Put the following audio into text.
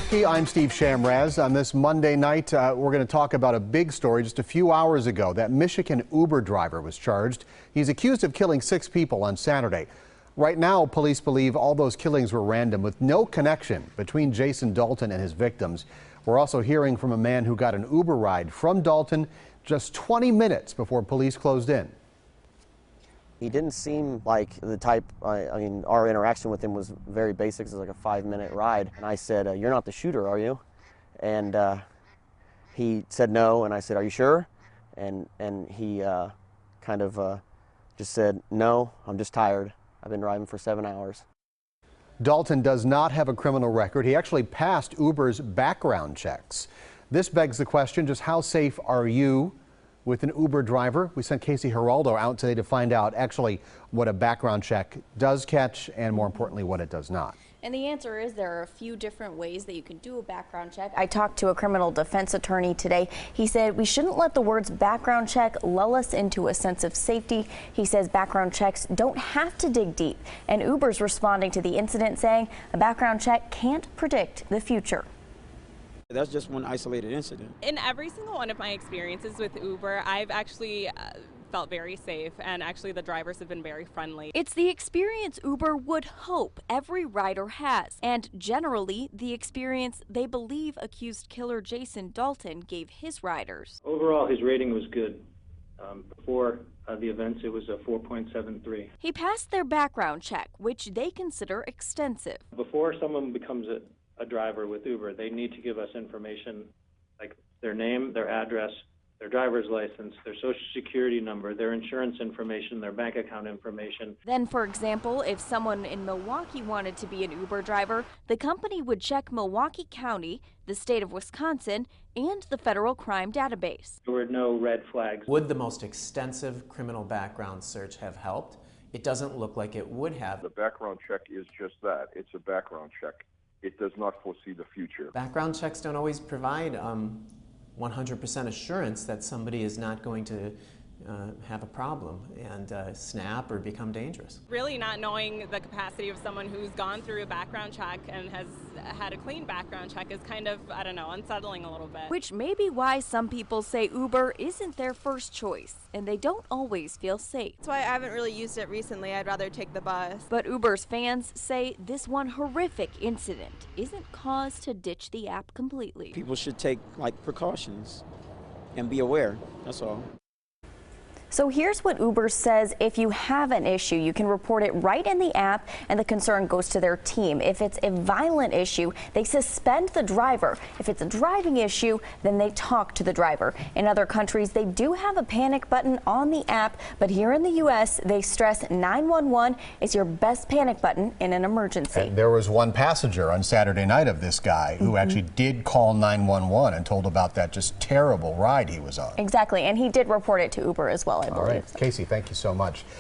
WTMJ-TV, I'm Steve Shamraz. On this Monday night, we're going to talk about a big story. Just a few hours ago, that Michigan Uber driver was charged. He's accused of killing 6 people on Saturday. Right now, police believe all those killings were random, with no connection between Jason Dalton and his victims. We're also hearing from a man who got an Uber ride from Dalton just 20 minutes before police closed in. He didn't seem like the type, I mean, our interaction with him was very basic. It was like a 5-minute ride. And I said, "You're not the shooter, are you?" And he said no, and I said, "Are you sure?" And he kind of just said, "No, I'm just tired. I've been driving for 7 hours." Dalton does not have a criminal record. He actually passed Uber's background checks. This begs the question, just how safe are you with an Uber driver? We sent Casey Geraldo out today to find out actually what a background check does catch and, more importantly, what it does not. And the answer is there are a few different ways that you can do a background check. I talked to a criminal defense attorney today. He said we shouldn't let the words background check lull us into a sense of safety. He says background checks don't have to dig deep. And Uber's responding to the incident saying a background check can't predict the future. That's just one isolated incident. In every single one of my experiences with Uber, I've actually felt very safe, and actually the drivers have been very friendly. It's the experience Uber would hope every rider has, and generally the experience they believe accused killer Jason Dalton gave his riders. Overall, his rating was good. Before the events, it was a 4.73. He passed their background check, which they consider extensive. Before someone becomes a driver with Uber, they need to give us information like their name, their address, their driver's license, their social security number, their insurance information, their bank account information. Then, for example, if someone in Milwaukee wanted to be an Uber driver, the company would check Milwaukee County, the state of Wisconsin, and the federal crime database. There were no red flags. Would the most extensive criminal background search have helped? It doesn't look like it would have. The background check is just that. It's a background check. It does not foresee the future. Background checks don't always provide 100% assurance that somebody is not going to have a problem and snap or become dangerous. Really not knowing the capacity of someone who's gone through a background check and has had a clean background check is kind of, I don't know, unsettling a little bit. Which may be why some people say Uber isn't their first choice, and they don't always feel safe. That's why I haven't really used it recently. I'd rather take the bus. But Uber's fans say this one horrific incident isn't cause to ditch the app completely. People should take precautions and be aware. That's all. So here's what Uber says: if you have an issue, you can report it right in the app and the concern goes to their team. If it's a violent issue, they suspend the driver. If it's a driving issue, then they talk to the driver. In other countries, they do have a panic button on the app, but here in the U.S., they stress 911 is your best panic button in an emergency. And there was one passenger on Saturday night of this guy who actually did call 911 and told about that just terrible ride he was on. Exactly, and he did report it to Uber as well, I believe. All right, Casey, thank you so much.